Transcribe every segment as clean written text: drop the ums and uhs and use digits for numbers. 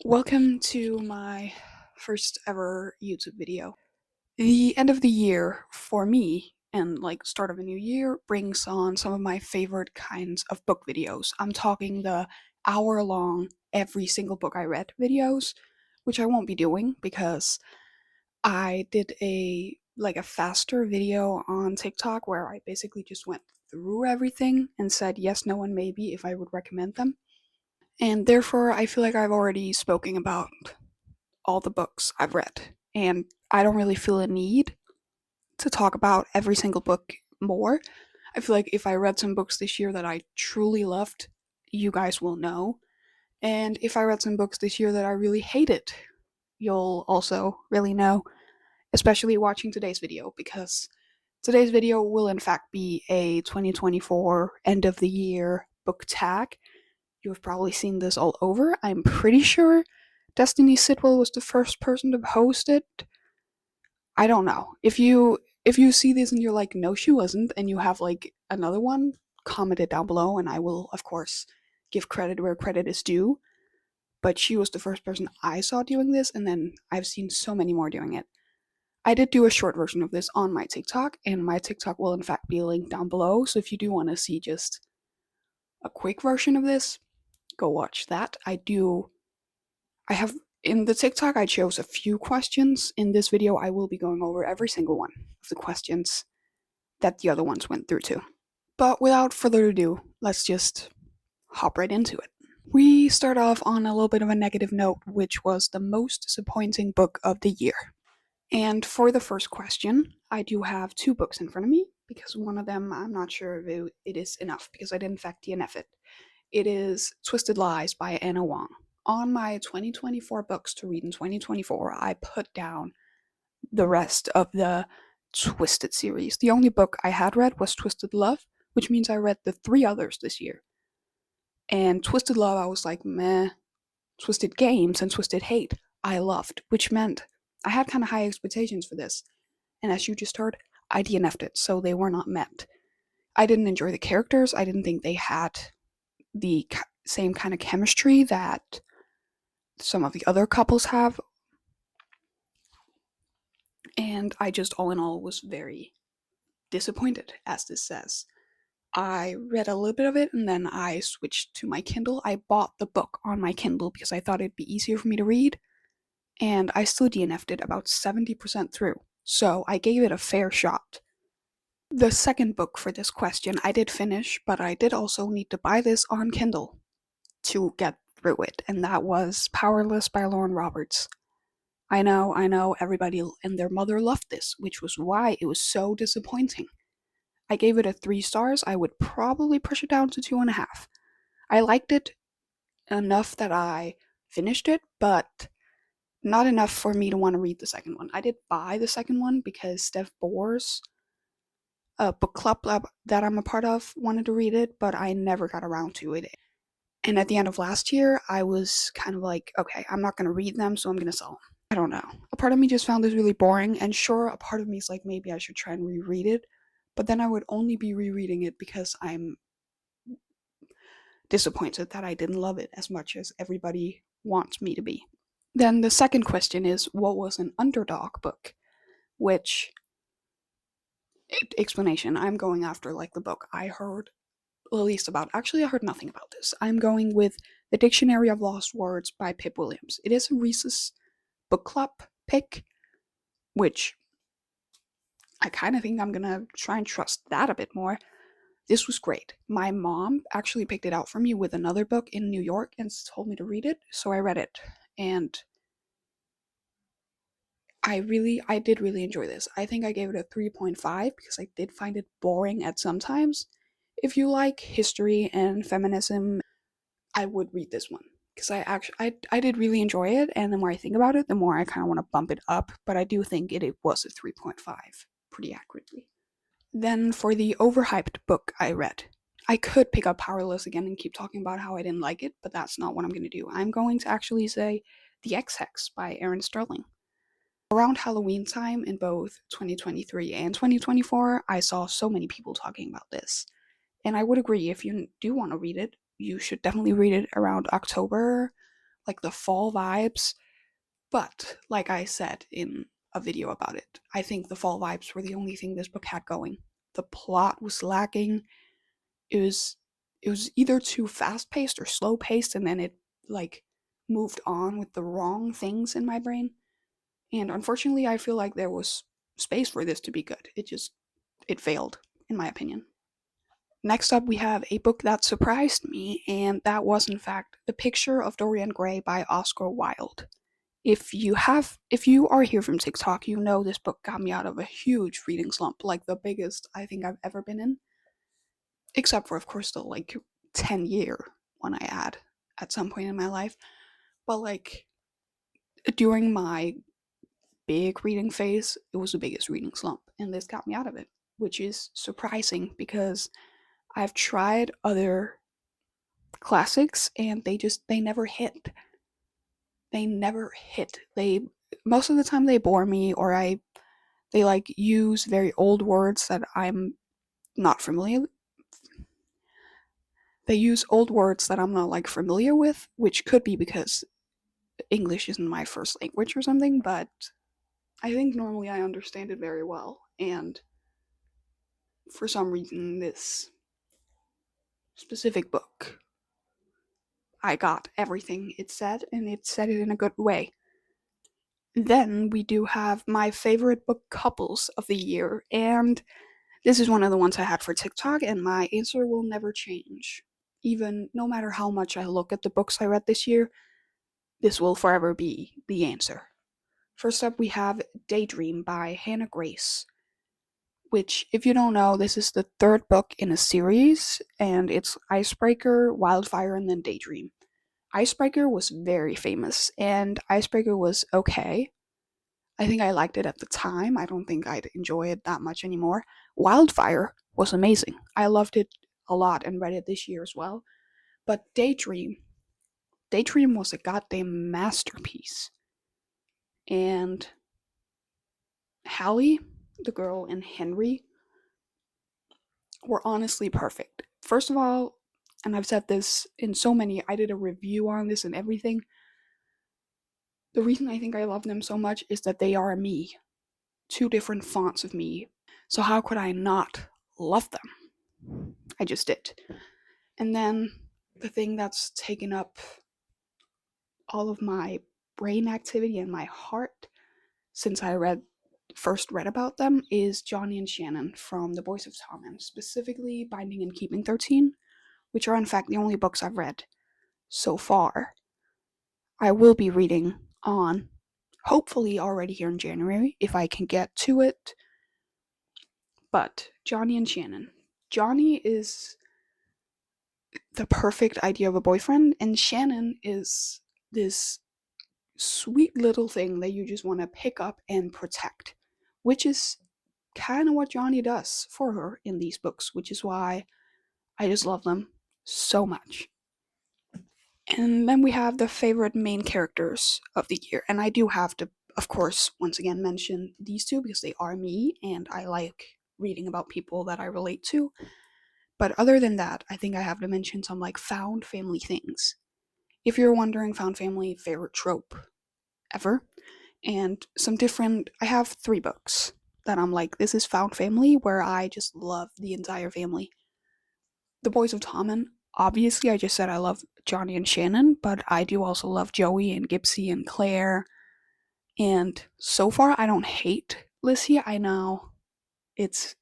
Welcome to my first ever YouTube video. The end of the year for me and start of a new year brings on some of my favorite kinds of book videos. I'm talking the hour long every single book I read videos, which I won't be doing because I did a faster video on TikTok where I basically just went through everything and said yes, no, and maybe if I would recommend them. And therefore, I feel like I've already spoken about all the books I've read. And I don't really feel a need to talk about every single book more. I feel like if I read some books this year that I truly loved, you guys will know. And if I read some books this year that I really hated, you'll also really know, especially watching today's video, because today's video will in fact be a 2024 end of the year book tag. You have probably seen this all over. I'm pretty sure Destiny Sidwell was the first person to post it. I don't know. If you see this and you're like, no, she wasn't, and you have another one, comment it down below, and I will of course give credit where credit is due. But she was the first person I saw doing this, and then I've seen so many more doing it. I did do a short version of this on my TikTok, and my TikTok will in fact be linked down below. So if you do want to see just a quick version of this, go watch that. I have in the TikTok, I chose a few questions. In this video, I will be going over every single one of the questions that the other ones went through too. But without further ado, let's just hop right into it. We start off on a little bit of a negative note, which was the most disappointing book of the year. And for the first question, I do have two books in front of me because one of them I'm not sure if it is enough because I didn't fact DNF it. It is Twisted Lies by Anna Wong. On my 2024 books to read in 2024, I put down the rest of the Twisted series. The only book I had read was Twisted Love, which means I read the three others this year. And Twisted Love, I was like, meh. Twisted Games and Twisted Hate, I loved, which meant I had kind of high expectations for this. And as you just heard, I DNF'd it, so they were not met. I didn't enjoy the characters. I didn't think they had the same kind of chemistry that some of the other couples have. And I just, all in all, was very disappointed, as this says. I read a little bit of it and then I switched to my Kindle. I bought the book on my Kindle because I thought it'd be easier for me to read. And I still DNF'd it about 70% through. So I gave it a fair shot. The second book for this question I did finish, but I did also need to buy this on Kindle to get through it, and that was Powerless by Lauren Roberts. I know, everybody and their mother loved this, which was why it was so disappointing. I gave it a 3 stars. I would probably push it down to 2.5. I liked it enough that I finished it, but not enough for me to want to read the second one. I did buy the second one because Steph Bohr's book club that I'm a part of wanted to read it, but I never got around to it. And at the end of last year, I was kind of like, okay, I'm not going to read them, so I'm going to sell them. I don't know. A part of me just found this really boring, and sure, a part of me is like, maybe I should try and reread it, but then I would only be rereading it because I'm disappointed that I didn't love it as much as everybody wants me to be. Then the second question is, what was an underdog book? Which, explanation, I'm going after the book I heard the least about. Actually, I heard nothing about this. I'm going with The Dictionary of Lost Words by Pip Williams. It is a Reese's book club pick, which I kind of think I'm gonna try and trust that a bit more. This was great. My mom actually picked it out for me with another book in New York and told me to read it, so I read it. And I did really enjoy this. I think I gave it a 3.5 because I did find it boring at some times. If you like history and feminism, I would read this one because I did really enjoy it, and the more I think about it, the more I kind of want to bump it up, but I do think it was a 3.5 pretty accurately. Then for the overhyped book I read, I could pick up Powerless again and keep talking about how I didn't like it, but that's not what I'm going to do. I'm going to actually say The X-Hex by Erin Sterling. Around Halloween time in both 2023 and 2024, I saw so many people talking about this. And I would agree, if you do want to read it, you should definitely read it around October, like the fall vibes. But like I said in a video about it, I think the fall vibes were the only thing this book had going. The plot was lacking. It was either too fast paced or slow paced, and then it like moved on with the wrong things in my brain. And unfortunately, I feel like there was space for this to be good. It failed, in my opinion. Next up, we have a book that surprised me, and that was, in fact, The Picture of Dorian Gray by Oscar Wilde. If you are here from TikTok, you know this book got me out of a huge reading slump, like the biggest I think I've ever been in. Except for, of course, the like 10-year one I had at some point in my life. But like during my big reading phase, it was the biggest reading slump, and this got me out of it, which is surprising because I've tried other classics and they never hit. They never hit. They most of the time they bore me, or they like use very old words that I'm not familiar. They use old words that I'm not like familiar with, which could be because English isn't my first language or something, but I think normally I understand it very well. And for some reason, this specific book, I got everything it said, and it said it in a good way. Then we do have my favorite book couples of the year, and this is one of the ones I had for TikTok, and my answer will never change. Even no matter how much I look at the books I read this year, this will forever be the answer. First up, we have Daydream by Hannah Grace, which, if you don't know, this is the third book in a series, and it's Icebreaker, Wildfire, and then Daydream. Icebreaker was very famous, and Icebreaker was okay. I think I liked it at the time. I don't think I'd enjoy it that much anymore. Wildfire was amazing. I loved it a lot and read it this year as well. But Daydream was a goddamn masterpiece. And Hallie, the girl, and Henry were honestly perfect. First of all, and I've said this in so many, I did a review on this and everything. The reason I think I love them so much is that they are me. Two different fonts of me. So how could I not love them? I just did. And then the thing that's taken up all of my brain activity and my heart since I first read about them is Johnny and Shannon from The Boys of Tommen, specifically Binding and Keeping 13, which are in fact the only books I've read so far. I will be reading on, hopefully already here in January, if I can get to it. But Johnny and Shannon. Johnny is the perfect idea of a boyfriend, and Shannon is this sweet little thing that you just want to pick up and protect, which is kind of what Johnny does for her in these books, which is why I just love them so much. And then we have the favorite main characters of the year, and I do have to, of course, once again mention these two because they are me and I like reading about people that I relate to. But other than that, I think I have to mention some like found family things. If you're wondering, found family favorite trope ever, and some different, I have 3 books that I'm like, this is found family where I just love the entire family. The Boys of Tommen, obviously I just said I love Johnny and Shannon, but I do also love Joey and Gypsy and Claire. And so far I don't hate Lissy. I know it's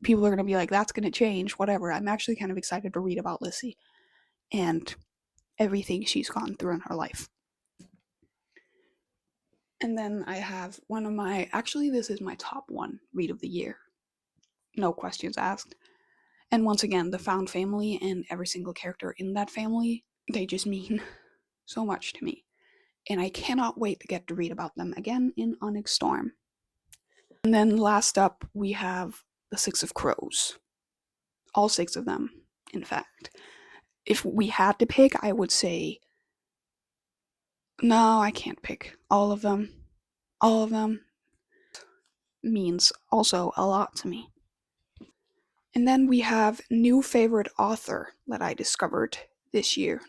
people are going to be like, that's going to change, whatever. I'm actually kind of excited to read about Lissy and everything she's gone through in her life. And then I have one of my, actually, this is my top 1 read of the year. No questions asked. And once again, the found family and every single character in that family, they just mean so much to me. And I cannot wait to get to read about them again in Onyx Storm. And then last up, we have The Six of Crows. All 6 of them, in fact. If we had to pick, I would say, no, I can't pick all of them. All of them means also a lot to me. And then we have new favorite author that I discovered this year.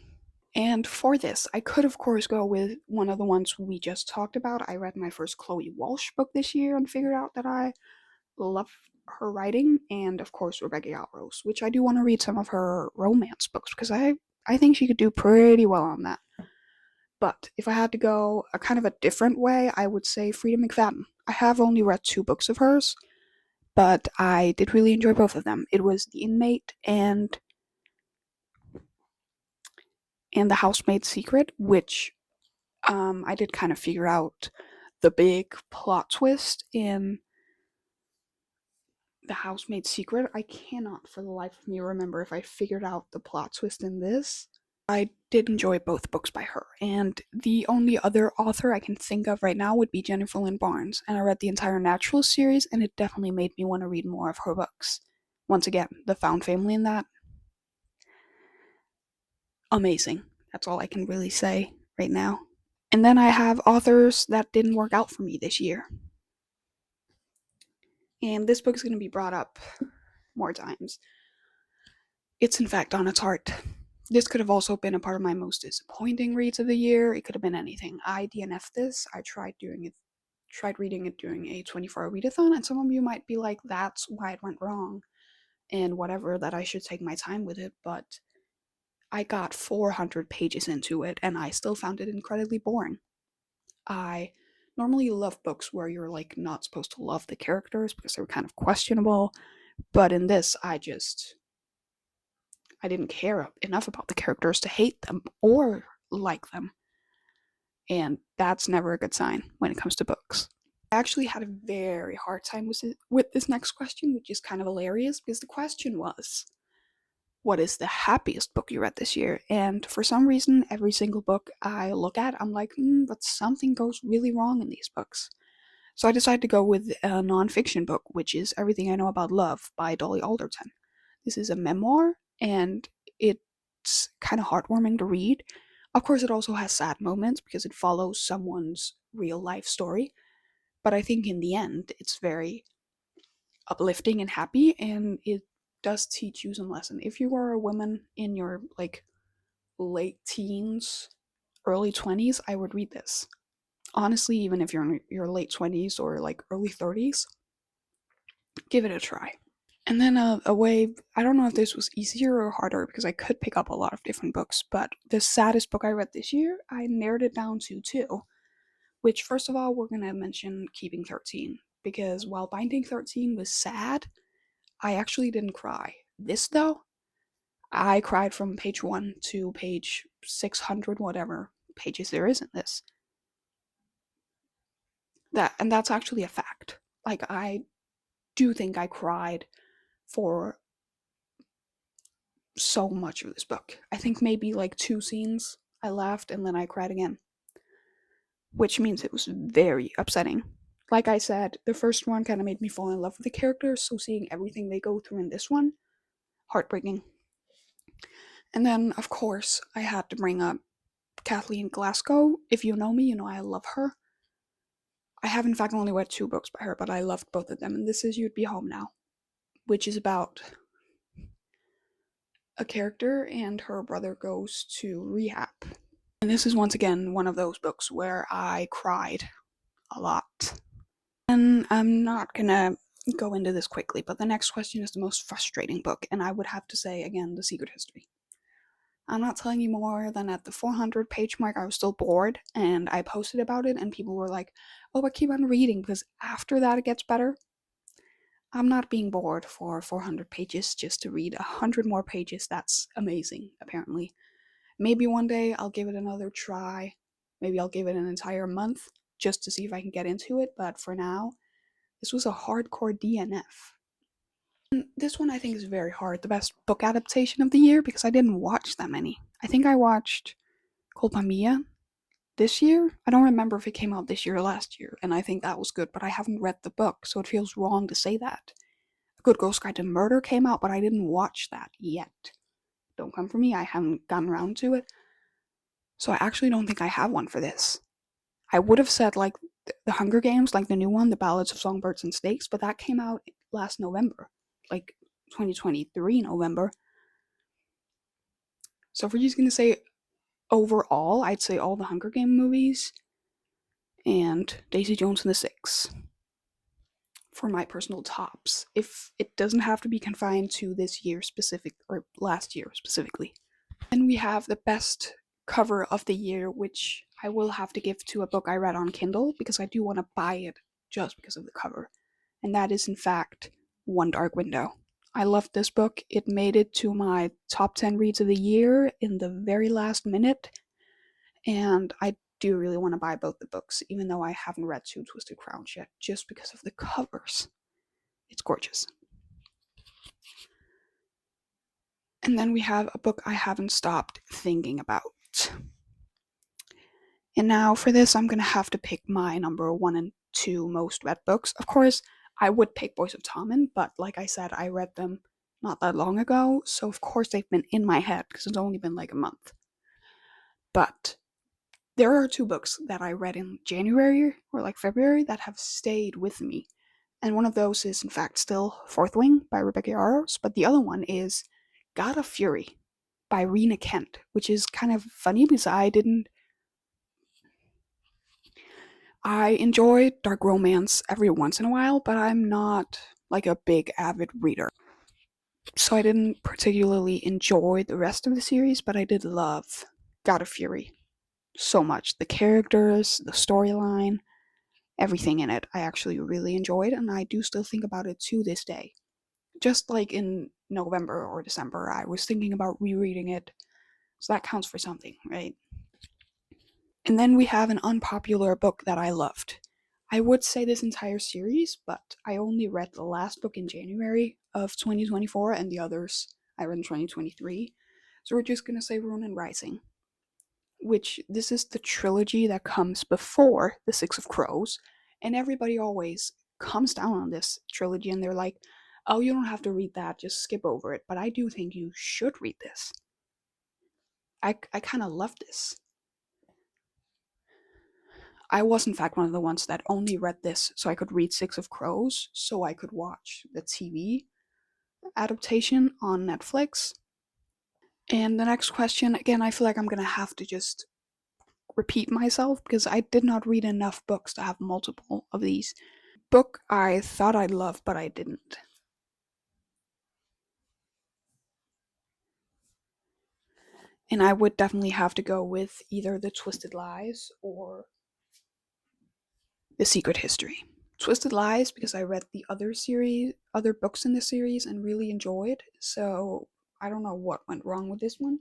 And for this, I could of course go with one of the ones we just talked about. I read my first Chloe Walsh book this year and figured out that I love her writing, and of course Rebecca Yarros, which I do want to read some of her romance books because I think she could do pretty well on that. But if I had to go a kind of a different way, I would say Frida McFadden. I have only read 2 books of hers, but I did really enjoy both of them. It was The Inmate and The Housemaid's Secret, which I did kind of figure out the big plot twist in The Housemaid's Secret. I cannot for the life of me remember if I figured out the plot twist in this. I did enjoy both books by her, and the only other author I can think of right now would be Jennifer Lynn Barnes, and I read the entire Natural series, and it definitely made me want to read more of her books. Once again, the found family in that, amazing. That's all I can really say right now. And then I have authors that didn't work out for me this year. And this book is going to be brought up more times. It's in fact on its heart. This could have also been a part of my most disappointing reads of the year. It could have been anything. I DNF'd this. I tried reading it during a 24-hour readathon, and some of you might be like, that's why it went wrong, and whatever, that I should take my time with it, but I got 400 pages into it, and I still found it incredibly boring. I normally love books where you're like not supposed to love the characters because they're kind of questionable, but in this, I didn't care enough about the characters to hate them or like them. And that's never a good sign when it comes to books. I actually had a very hard time with this next question, which is kind of hilarious because the question was, what is the happiest book you read this year? And for some reason, every single book I look at, I'm like, but something goes really wrong in these books. So I decided to go with a nonfiction book, which is Everything I Know About Love by Dolly Alderton. This is a memoir, and it's kind of heartwarming to read. Of course, it also has sad moments because it follows someone's real life story. But I think in the end, it's very uplifting and happy, and it does teach you some lesson. If you are a woman in your like late teens, early 20s, I would read this. Honestly, even if you're in your late 20s or like early 30s, give it a try. And then a way, I don't know if this was easier or harder because I could pick up a lot of different books, but the saddest book I read this year, I narrowed it down to 2, which first of all, we're going to mention Keeping 13, because while Binding 13 was sad, I actually didn't cry. This though, I cried from page 1 to page 600, whatever pages there is in this. And that's actually a fact. Like, I do think I cried for so much of this book. I think maybe like 2 scenes I laughed and then I cried again, which means it was very upsetting. Like I said, the first one kind of made me fall in love with the characters, so seeing everything they go through in this one, heartbreaking. And then, of course, I had to bring up Kathleen Glasgow. If you know me, you know I love her. I have in fact only read 2 books by her, but I loved both of them, and this is You'd Be Home Now, which is about a character and her brother goes to rehab. And this is once again one of those books where I cried a lot. And I'm not gonna go into this quickly, but the next question is the most frustrating book, and I would have to say again, The Secret History. I'm not telling you more than at the 400 page mark, I was still bored, and I posted about it, and people were like, oh, but keep on reading, because after that it gets better. I'm not being bored for 400 pages just to read 100 more pages. That's amazing, apparently. Maybe one day I'll give it another try. Maybe I'll give it an entire month just to see if I can get into it, but for now, this was a hardcore DNF. And this one I think is very hard. The best book adaptation of the year, because I didn't watch that many. I think I watched Culpa Mia this year. I don't remember if it came out this year or last year, and I think that was good, but I haven't read the book, so it feels wrong to say that. A Good Girl's Guide to Murder came out, but I didn't watch that yet. Don't come for me, I haven't gotten around to it. So I actually don't think I have one for this. I would have said like the Hunger Games, like the new one, The Ballads of Songbirds and Snakes, but that came out last November, like 2023 November. So if we're just gonna say overall, I'd say all the Hunger Game movies and Daisy Jones and the Six for my personal tops. If it doesn't have to be confined to this year specific or last year specifically. Then we have the best cover of the year, which I will have to give to a book I read on Kindle because I do want to buy it just because of the cover. And that is, in fact, One Dark Window. I loved this book. It made it to my top 10 reads of the year in the very last minute. And I do really want to buy both the books, even though I haven't read Two Twisted Crowns yet, just because of the covers. It's gorgeous. And then we have a book I haven't stopped thinking about. And now for this, I'm going to have to pick my number 1 and 2 most read books. Of course, I would pick Boys of Tommen, but like I said, I read them not that long ago, so of course they've been in my head because it's only been like a month. But there are 2 books that I read in January or like February that have stayed with me. And one of those is, in fact, still Fourth Wing by Rebecca Yarros, but the other one is God of Fury by Rena Kent, which is kind of funny because I enjoy dark romance every once in a while, but I'm not like a big avid reader. So I didn't particularly enjoy the rest of the series, but I did love God of Fury so much. The characters, the storyline, everything in it, I actually really enjoyed, and I do still think about it to this day. Just like in November or December, I was thinking about rereading it, so that counts for something, right? And then we have an unpopular book that I loved. I would say this entire series, but I only read the last book in January of 2024 and the others I read in 2023. So we're just gonna say Ronin Rising, which this is the trilogy that comes before The Six of Crows, and everybody always comes down on this trilogy and they're like, oh, you don't have to read that, just skip over it. But I do think you should read this. I kind of love this. I was, in fact, one of the ones that only read this so I could read Six of Crows, so I could watch the TV adaptation on Netflix. And the next question, again, I feel like I'm gonna have to just repeat myself because I did not read enough books to have multiple of these. Book I thought I'd love, but I didn't. And I would definitely have to go with either The Twisted Lies or The Secret History. Twisted Lies because I read the other books in the series and really enjoyed, so I don't know what went wrong with this one.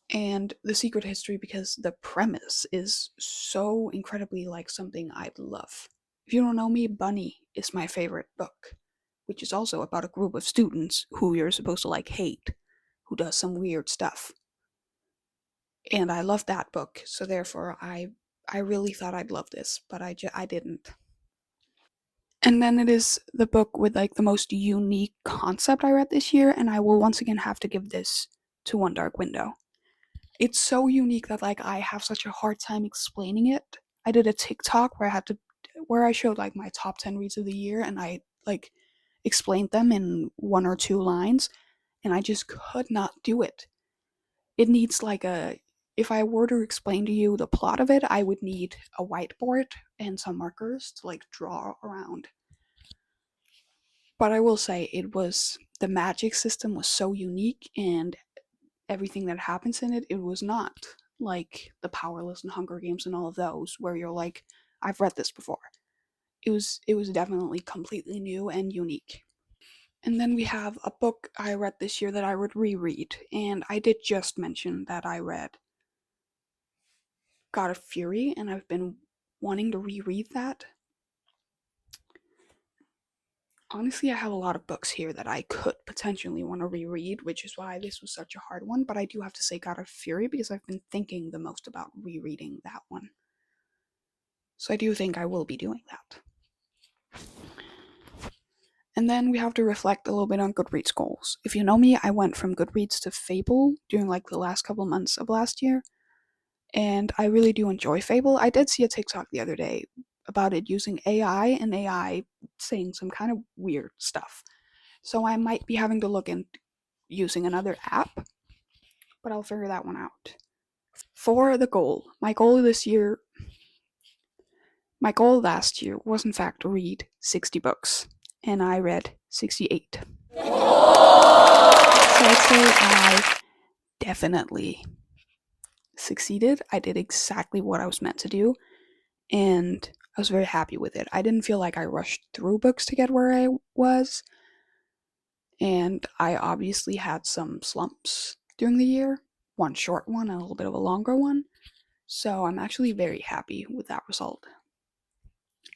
And The Secret History because the premise is so incredibly like something I'd love. If you don't know me, Bunny is my favorite book, which is also about a group of students who you're supposed to like hate, who does some weird stuff. And I love that book, so therefore I really thought I'd love this, but I didn't. And then it is the book with like the most unique concept I read this year, and I will once again have to give this to One Dark Window. It's so unique that like I have such a hard time explaining it. I did a TikTok where I showed like my top 10 reads of the year and I like explained them in 1 or 2 lines and I just could not do it. It needs like if I were to explain to you the plot of it, I would need a whiteboard and some markers to like draw around. But I will say the magic system was so unique and everything that happens in it, it was not like The Powerless and Hunger Games and all of those where you're like, I've read this before. It was definitely completely new and unique. And then we have a book I read this year that I would reread, and I did just mention that I read God of Fury, and I've been wanting to reread that. Honestly, I have a lot of books here that I could potentially want to reread, which is why this was such a hard one, but I do have to say God of Fury because I've been thinking the most about rereading that one. So I do think I will be doing that. And then we have to reflect a little bit on Goodreads goals. If you know me, I went from Goodreads to Fable during like the last couple months of last year, and I really do enjoy Fable. I did see a TikTok the other day about it using AI and AI saying some kind of weird stuff. So I might be having to look into using another app, but I'll figure that one out. For the goal, my goal last year was in fact to read 60 books, and I read 68. So I'd say I definitely succeeded. I did exactly what I was meant to do, and I was very happy with it. I didn't feel like I rushed through books to get where I was, and I obviously had some slumps during the year, one short one and a little bit of a longer one, so I'm actually very happy with that result.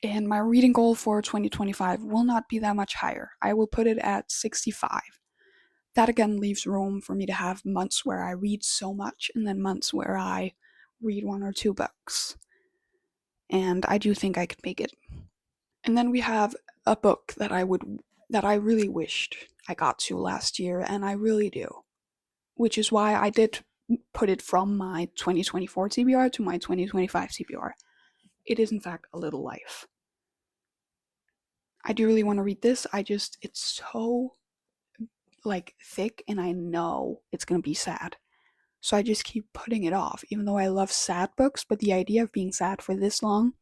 And my reading goal for 2025 will not be that much higher. I will put it at 65. That again leaves room for me to have months where I read so much and then months where I read one or two books. And I do think I could make it. And then we have a book that I really wished I got to last year, and I really do. Which is why I did put it from my 2024 TBR to my 2025 TBR. It is in fact A Little Life. I do really want to read this. It's so thick, and I know it's gonna be sad. So I just keep putting it off, even though I love sad books, but the idea of being sad for this long,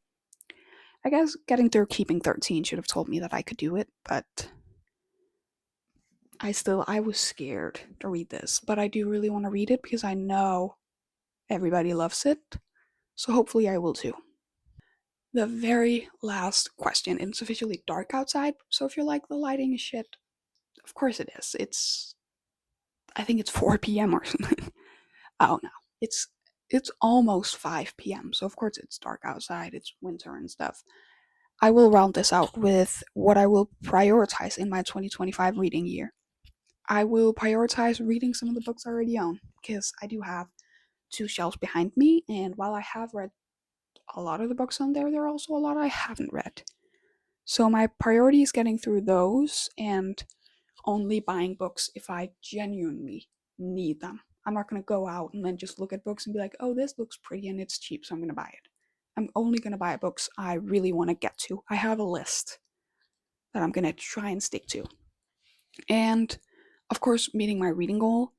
I guess getting through Keeping 13 should have told me that I could do it, but I was scared to read this, but I do really want to read it because I know everybody loves it, so hopefully I will too. The very last question, and it's officially dark outside, so if you're like, the lighting is shit, of course it is. I think it's 4 p.m. or something. Oh no, it's almost 5 p.m. So of course it's dark outside. It's winter and stuff. I will round this out with what I will prioritize in my 2025 reading year. I will prioritize reading some of the books I already own, because I do have 2 shelves behind me, and while I have read a lot of the books on there are also a lot I haven't read. So my priority is getting through those and only buying books if I genuinely need them. I'm not going to go out and then just look at books and be like, oh, this looks pretty and it's cheap, so I'm going to buy it. I'm only going to buy books I really want to get to. I have a list that I'm going to try and stick to. And, of course, meeting my reading goal.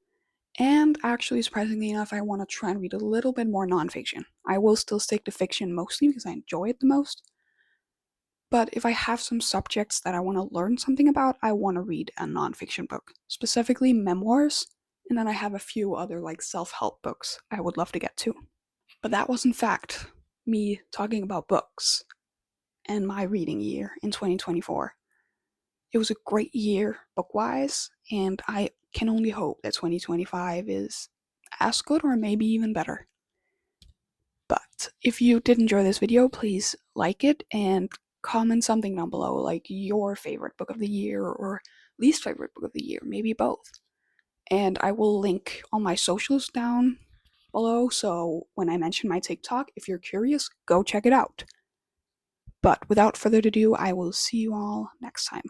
And actually, surprisingly enough, I want to try and read a little bit more nonfiction. I will still stick to fiction mostly because I enjoy it the most. But if I have some subjects that I want to learn something about, I want to read a nonfiction book, specifically memoirs, and then I have a few other self-help books I would love to get to. But that was in fact me talking about books and my reading year in 2024. It was a great year book-wise, and I can only hope that 2025 is as good or maybe even better. But if you did enjoy this video, please like it and comment something down below, like your favorite book of the year or least favorite book of the year, maybe both. And I will link all my socials down below, so when I mention my TikTok, if you're curious, go check it out. But without further ado, I will see you all next time.